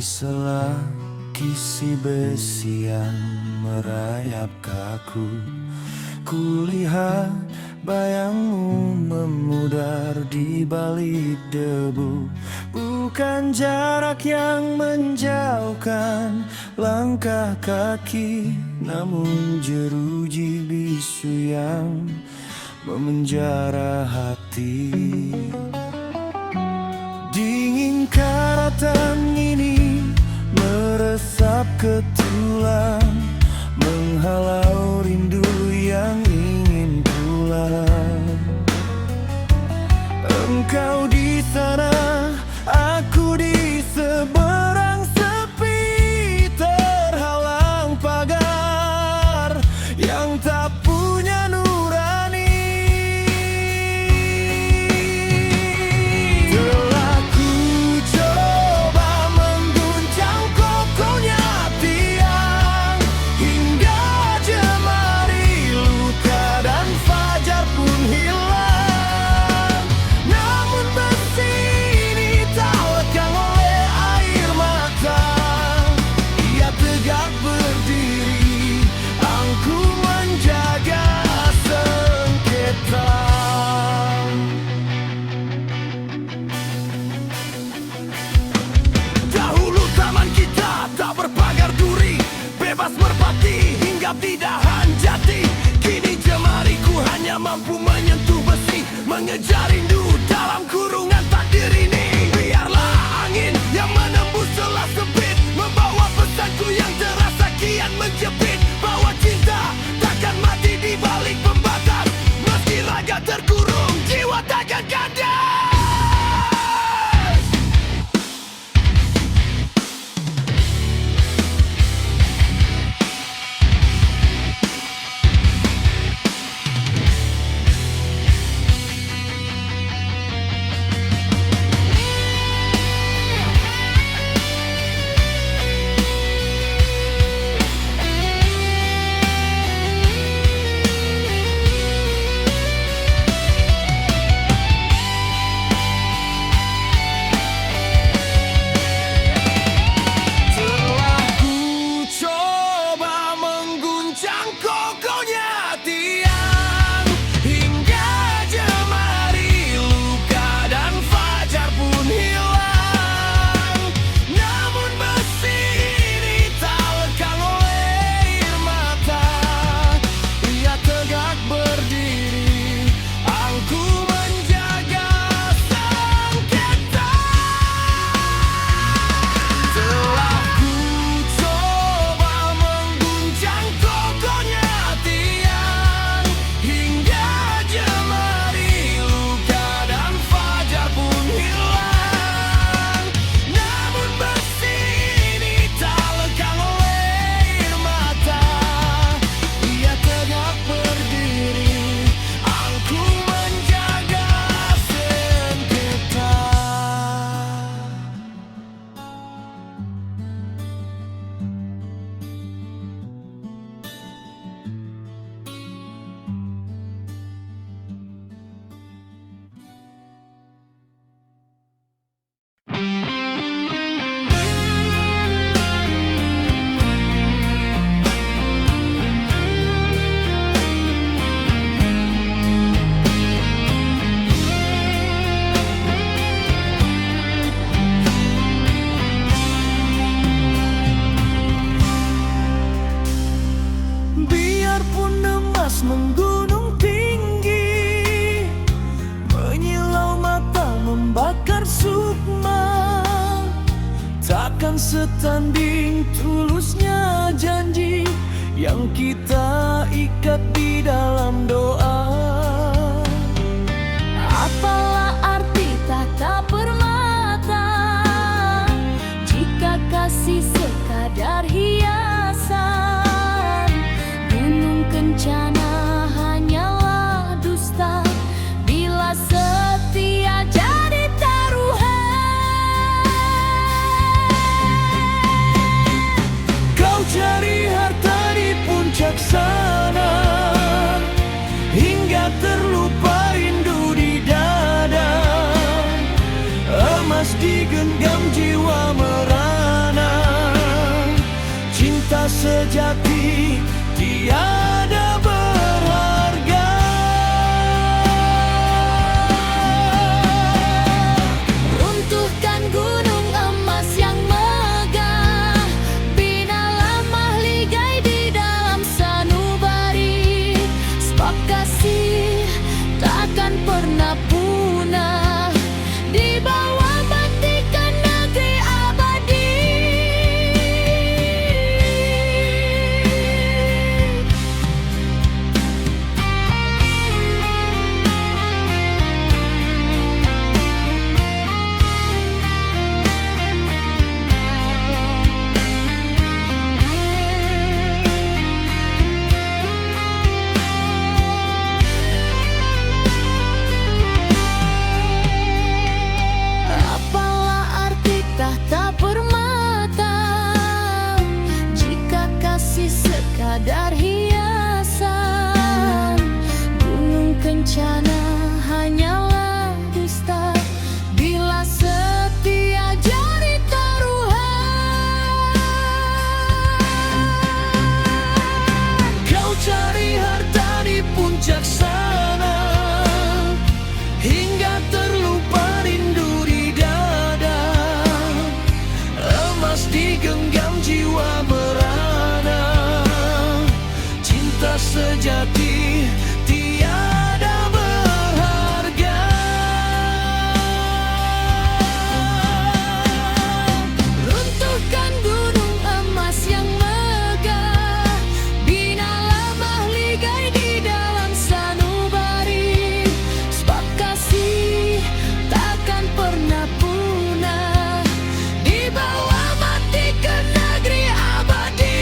sela kisi besi yang merayap kaku, kulihat bayangmu memudar di balik debu. Bukan jarak yang menjauhkan langkah kaki, namun jeruji bisu yang memenjara hati. Dingin karatan ini meresap ke tulang, menghalau rindu yang ingin pulang. Engkau di sana, aku di seberang sepi, terhalang pagar yang tak punya nurani. Telah ku coba mengguncang kokohnya tiang, hingga jemari luka dan fajar pun hilang. Namun besi ini tak lekang oleh air mata, ia tegak berdiri, aku menjaga sengketa. Dahulu taman kita tak berpagar duri, bebas merpati hingga di dahan jati. Kini jemariku hanya mampu menyentuh besi, mengejar rindu dalam kurungan takdir ini. Biarlah angin yang menembus celah sempit membawa pesanku yang terasa kian menjepit, bahwa cinta takkan mati di balik pembatas. Meski raga terkurung, jiwa takkan kandas. Telah ku coba mengguncang kokohnya tiang, hingga jemari luka dan fajar pun hilang. Namun besi ini tak lekang oleh air mata, ia tegak berdiri, aku menjaga sengketa. Telah ku coba mengguncang kokohnya tiang, hingga jemari luka dan fajar pun hilang. Namun besi ini tak lekang oleh air mata, ia tegak berdiri, aku menjaga sengketa. Biarpun emas menggunung tinggi, menyilau mata membakar sukma, takkan setanding tulusnya janji yang kita ikat di dalam doa. Apalah arti tata permata jika kasih sekadar hiasan? Gunung kencana hanyalah dusta bila setia jadi taruhan. Kau cari harta di puncak sana, sejati tiada berharga. Runtuhkan gunung emas yang megah, binalah mahligai di dalam sanubari. Sebab kasih takkan pernah punah, dibawa mati ke negeri abadi. Apalah arti tahta permata jika kasih sekadar hiasan? Gunung kencana hanyalah dusta bila setia jadi taruhan. Kau cari harta di puncak sana, hingga terlupa rindu di dada. Emas digenggam jiwa merana, cinta sejati tiada berharga. Runtuhkan gunung emas yang megah, binalah mahligai di dalam sanubari. Sebab kasih takkan pernah punah, dibawa mati ke negeri abadi.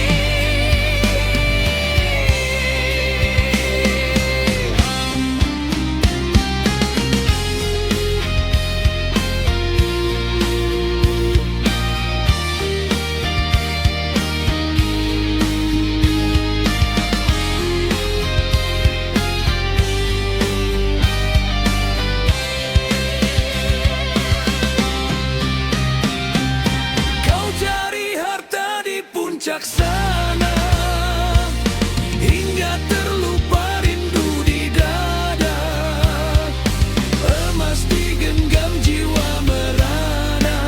Kau cari harta di puncak sana, hingga terlupa rindu di dada. Emas digenggam jiwa merana,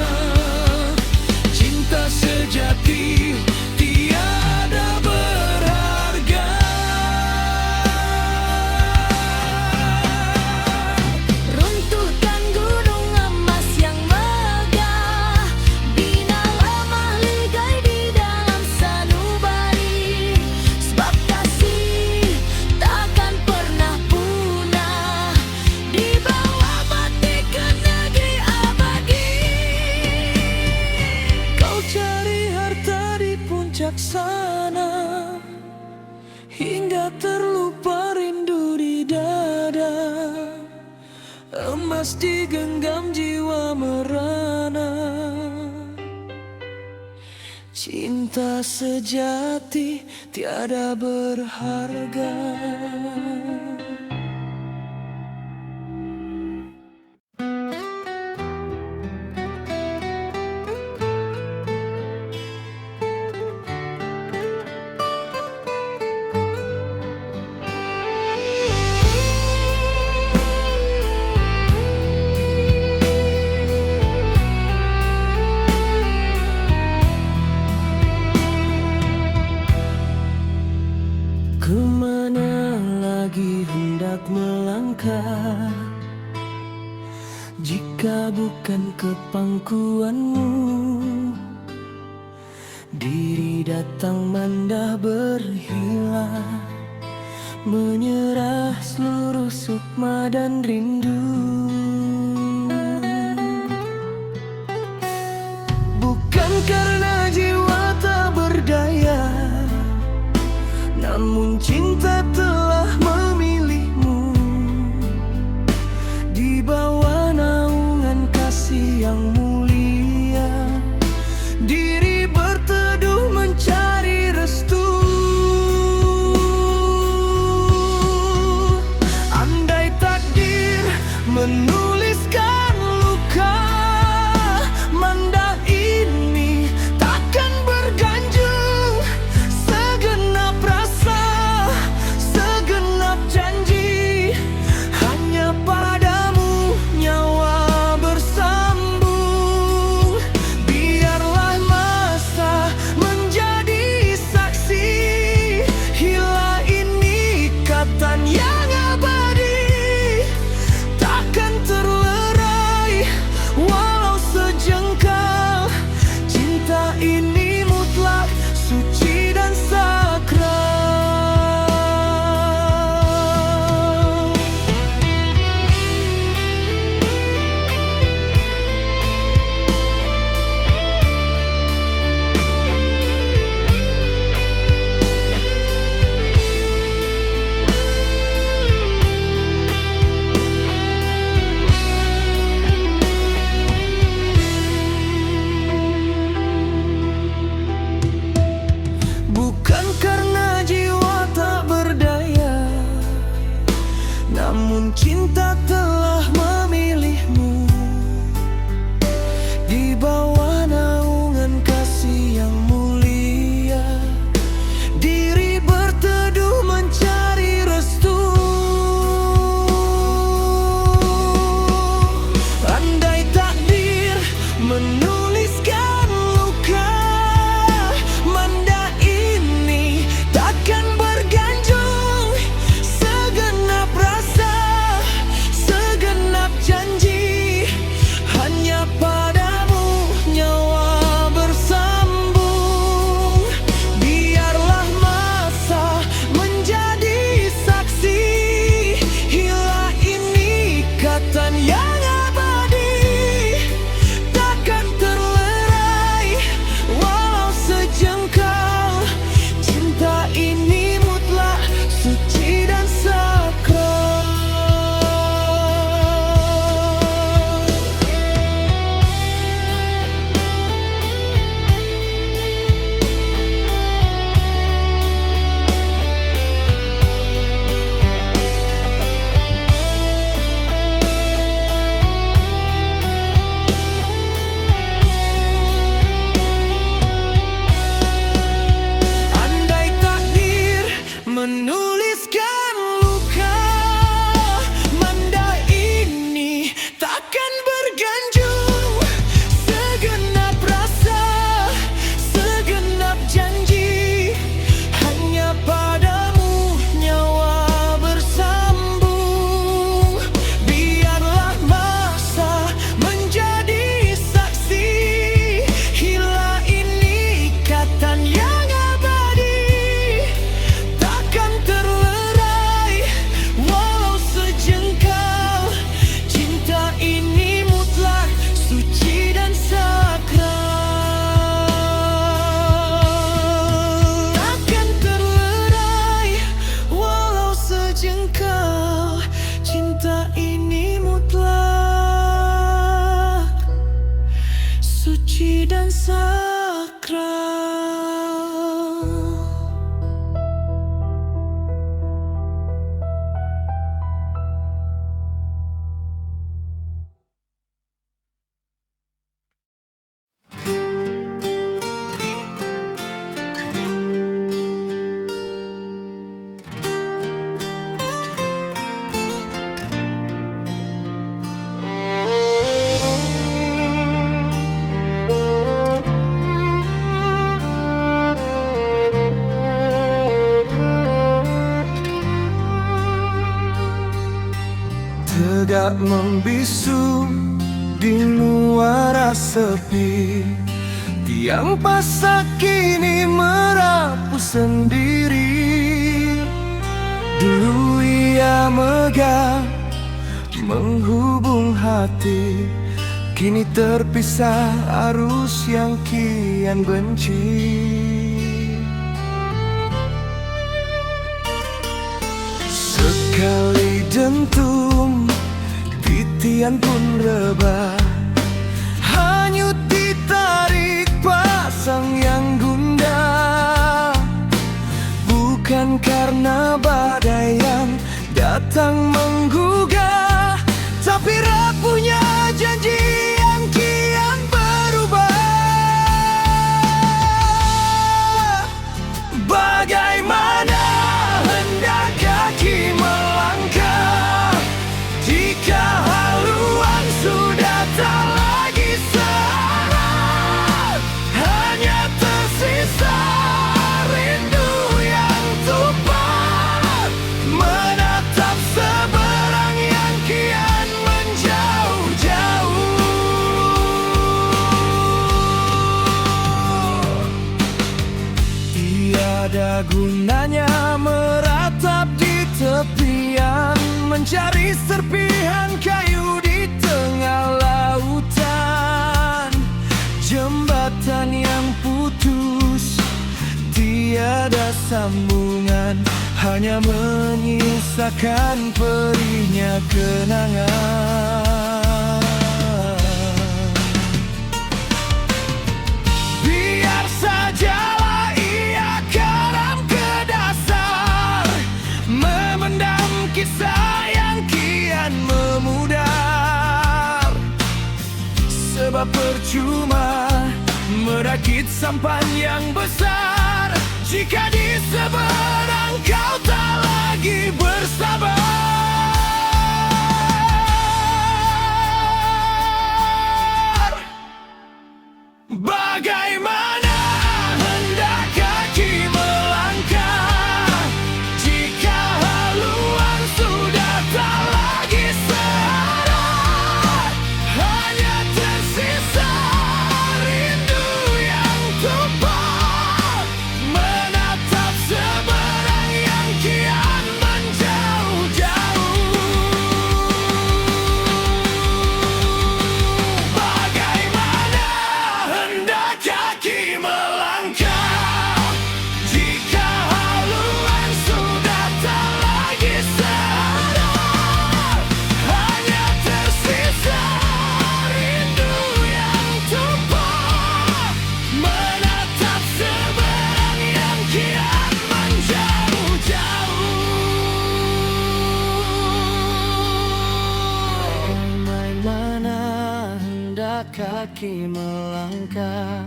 cinta sejati tiada berharga. Runtuhkan gunung emas yang megah, binalah mahligai di dalam sanubari. Sebab kasih takkan pernah punah, dibawa mati ke negeri abadi. Kau cari harta di puncak sana, hingga terlupa rindu di dada. Emas digenggam jiwa merana, cinta sejati tiada berharga. Kemana lagi hendak melangkah, jika bukan ke pangkuanmu? Diri datang mandah berhilang, menyerah seluruh sukma dan rindu. Bukan karena jiwa tak berdaya, namun cinta telah memilihmu. Di bawah naungan kasih yang mulia, diri berteduh mencari restu. Andai takdir tak membisu di muara sepi. Tiang pasak kini merapu sendiri. Dulu ia megah menghubung hati, kini terpisah arus yang kian benci. Sekali dentum, titian pun rebah, hanyut ditarik pasang yang gundah. Bukan karena badai yang datang menggugah, tapi rapuhnya janji yang kian berubah. Bagaimana hendak kaki melangkah jika haluan sudah tak lagi searah? Hanya tersisa rindu yang tumpah, menatap seberang yang kian menjauh-jauh. Tiada gunanya meratap di tepian, mencari serpihan kayu di tengah lautan. Jembatan yang putus, tiada sambungan, hanya menyisakan perihnya kenangan. Biar sajalah ia karam ke dasar, memendam kisah yang kian memudar. Sebab percuma merakit sampan yang besar jika di seberang kau tak lagi bersabar. Bagaimana hendak kaki melangkah jika haluan sudah tak lagi searah? Hanya tersisa rindu yang tumpah, menatap seberang yang kian menjauh-jauh. Bagaimana hendak kaki melangkah jika haluan sudah tak lagi searah? Hanya tersisa rindu yang tumpah, menatap seberang yang kian menjauh-jauh. Bagaimana hendak kaki melangkah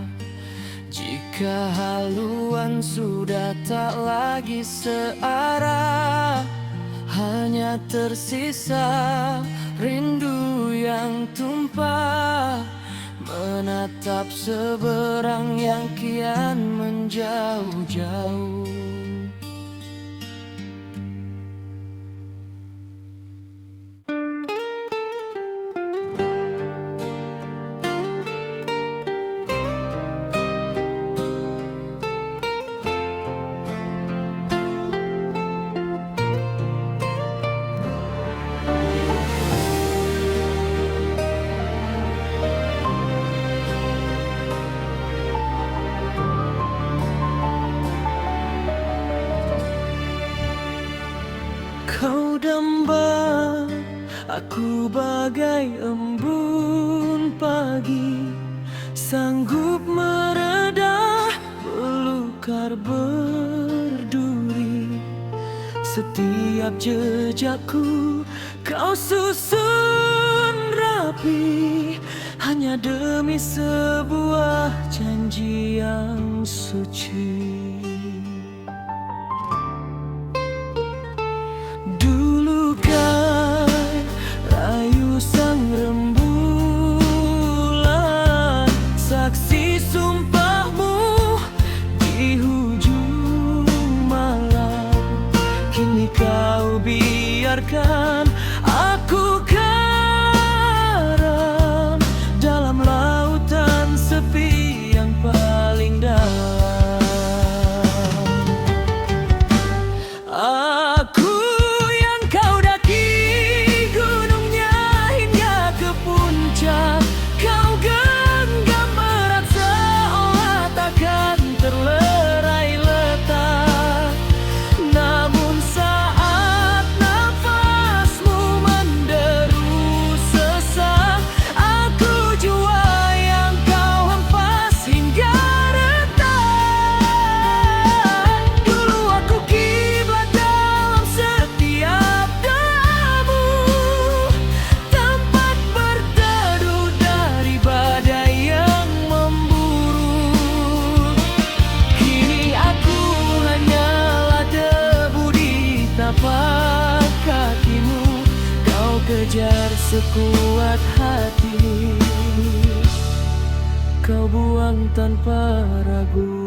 jika haluan sudah tak lagi searah? Hanya tersisa rindu yang tumpah, menatap seberang yang kian menjauh-jauh. Kau damba, aku bagai embun pagi, sanggup meredah belukar berduri. Setiap jejakku kau susun rapi, hanya demi sebuah janji yang suci. Dulu kan rayu sang rembulan, saksi sumpahmu di hujung malam. Kini kau biarkan aku kan sekuat hati, kau buang tanpa ragu.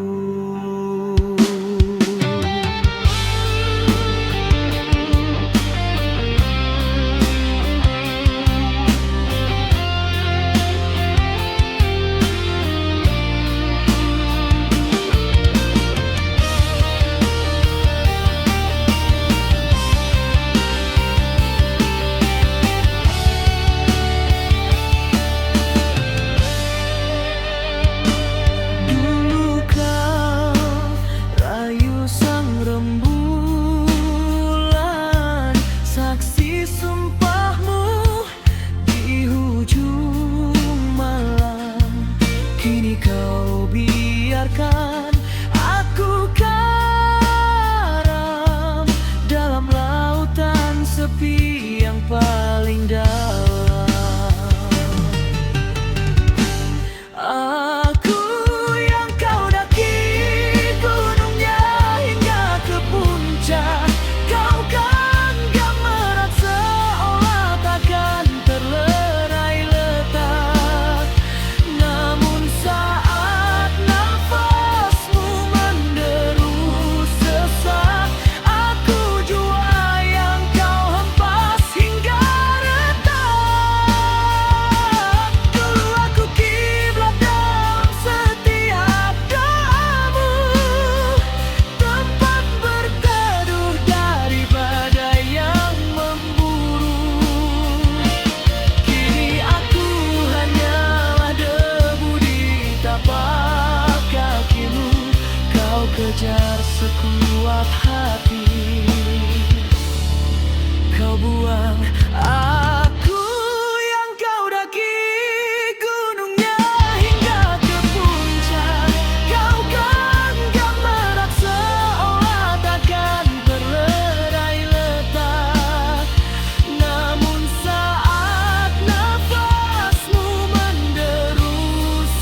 Aku karam dalam lautan sepi yang paling dalam. Aku yang kau daki gunungnya hingga ke puncak. Kau kan gambaran seolah takkan terlerai letak. Namun saat nafasmu menderu sesak, aku jua yang kau hempas hingga retak. Dulu aku kiblat dalam setiap doamu, tempat berteduh dari badai yang memburu. Kini aku hanyalah debu di tapak kakimu. Kau kejar sekuat hati, kau buang aku yang kau daki gunungnya hingga ke puncak. Kau kan gambaran seolah takkan terlerai letak. Namun saat nafasmu menderu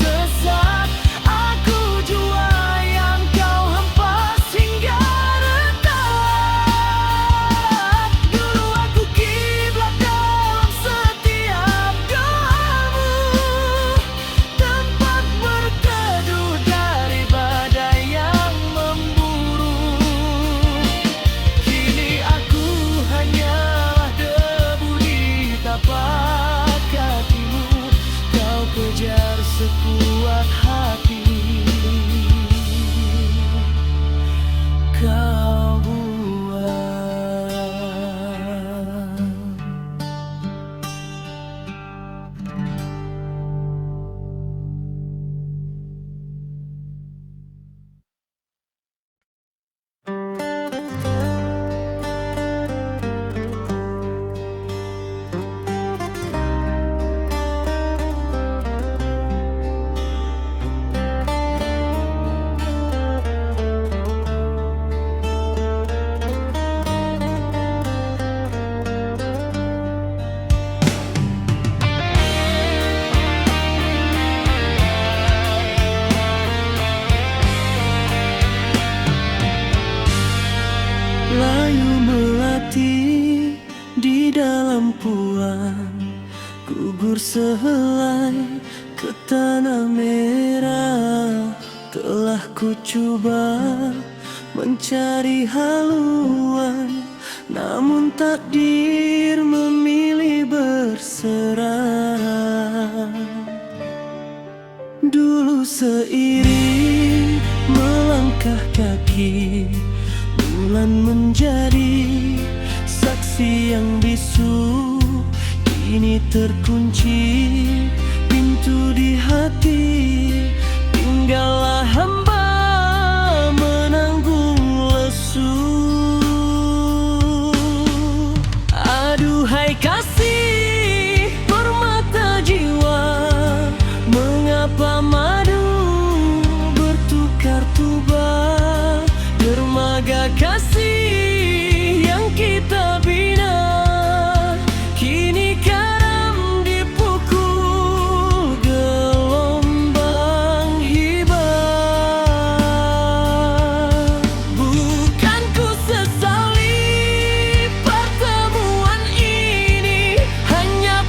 sesak, aku jua yang kau hempas hingga retak. Dulu aku kiblat dalam setiap doamu, tempat berteduh dari badai yang memburu. Kini aku hanyalah debu di tapak kakimu. Kau kejar sekuat hati, kau buang. Layu melati di dalam puang, gugur sehelai ke tanah merah. Telah ku coba mencari haluan, namun takdir memilih berserah. Dulu seiring melangkah kaki, bulan menjadi saksi yang bisu. Kini terkunci pintu di hati, tinggallah hamba menanggung lesu. Aduhai kasih permata jiwa, mengapa madu bertukar tuba? Dermaga kasih yang kita bina, kini karam dipukul gelombang hiba. Bukan ku sesali pertemuan ini, hanya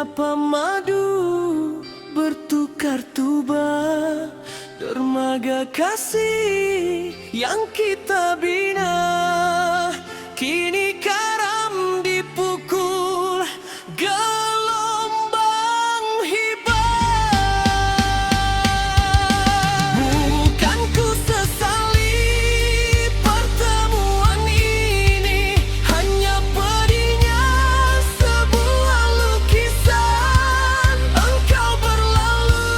Mengapa madu bertukar tuba, dermaga kasih yang kita bina, kini karam dipukul gelombang hibah. Bukan ku sesali pertemuan ini, hanya pedihnya sebuah lukisan. Engkau berlalu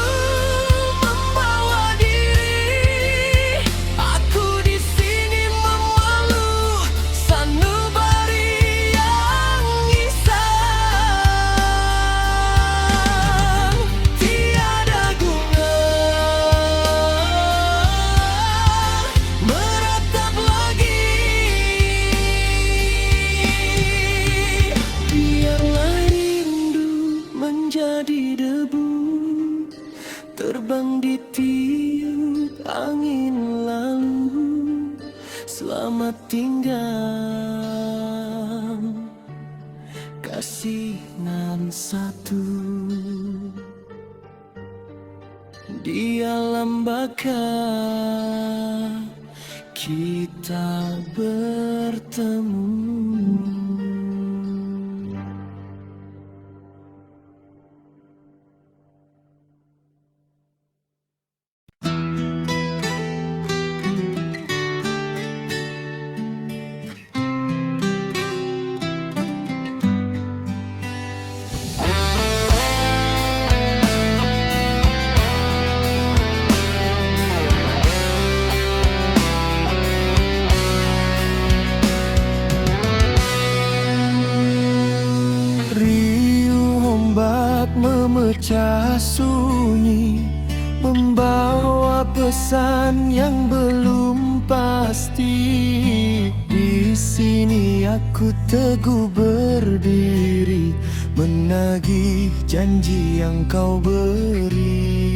membawa diri, aku di sini memalu sanubari yang isang. Tiada guna meratap lagi, biarlah rindu menjadi debu, terbang di tiup angin lalu. Selamat tinggal kasih nan satu, di alam baka kita bertemu. Riuh ombak memecah sunyi, membawa pesan yang belum pasti. Di sini aku teguh berdiri, menagih janji yang kau beri.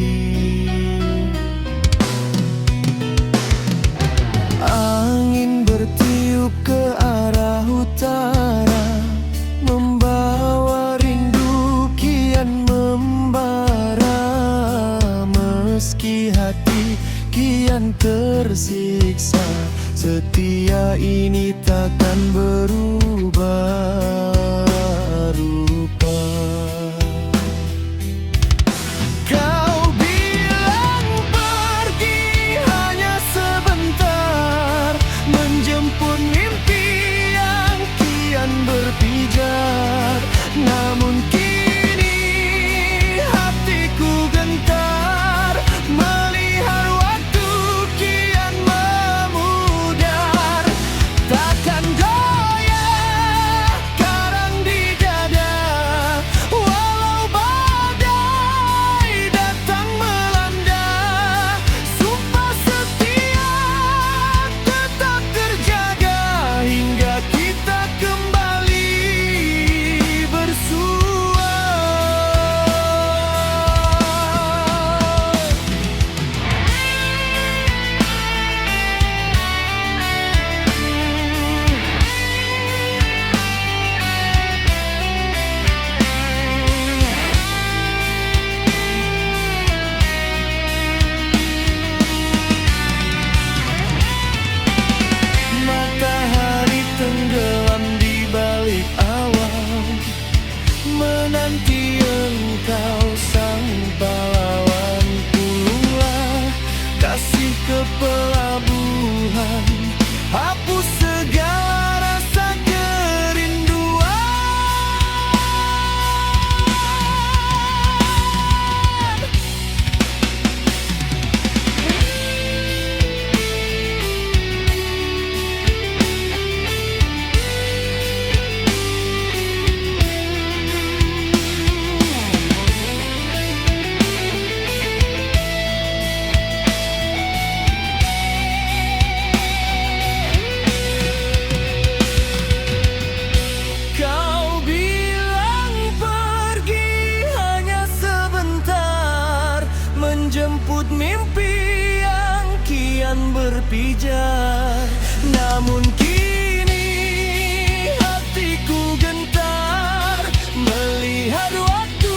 Angin bertiup ke arah utara, membawa rindu kian membara. Meski hati kian tersiksa, setia ini takkan berubah rupa. Kau bilang pergi hanya sebentar, menjemput mimpi yang kian berpijar. Namun kini hatiku gentar, melihat waktu kian memudar. Takkan goyah karang di dada, walau badai datang melanda. Sumpah setia tetap terjaga hingga kita kembali bersua. Matahari tenggelam di balik awan, menanti engkau sang pahlawan. Pulanglah kasih ke pelabuhan, hapus segala rasa kerinduan. Kau bilang pergi hanya sebentar, menjemput mimpi yang kian berpijar. Namun kini hatiku gentar, melihat waktu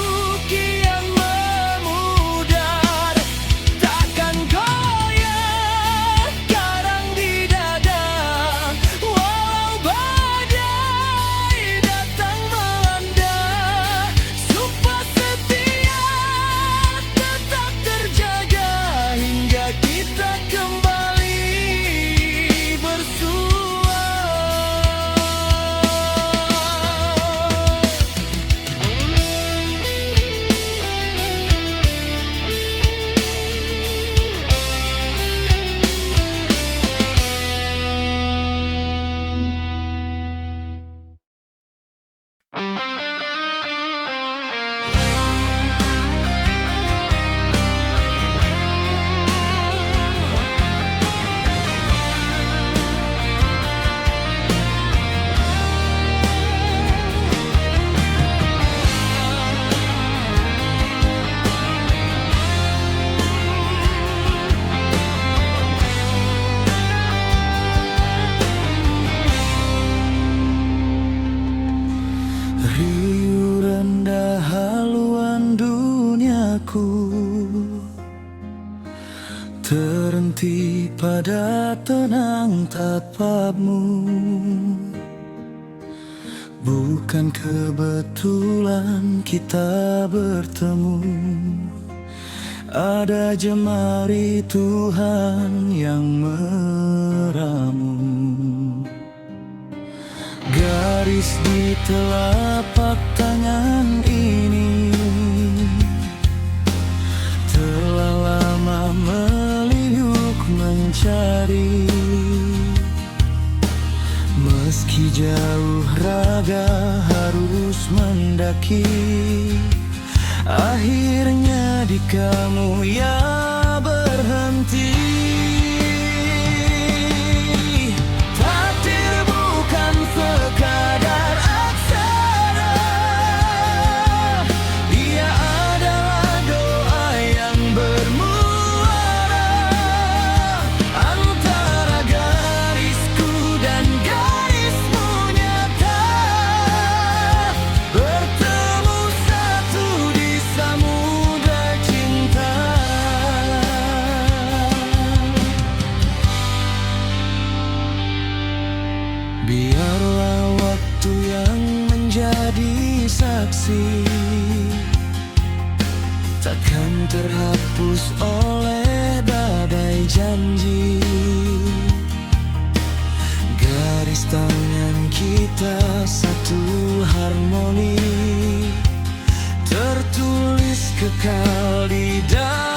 berhenti pada tenang tatapmu. Bukan kebetulan kita bertemu, ada jemari Tuhan yang meramu. Garis di telapak tangan ini telah lama meliuk mencari. Meski jauh raga harus mendaki, akhirnya di kamu ya berhenti. Takdir bukan sekadar aksara, ia adalah doa yang bermuara antara garisku dan garismu nyata, bertemu satu di samudra cinta. Biarlah waktu yang menjadi saksi, takkan terhapus oleh badai janji. Garis tangan kita satu harmoni, tertulis kekal di dalam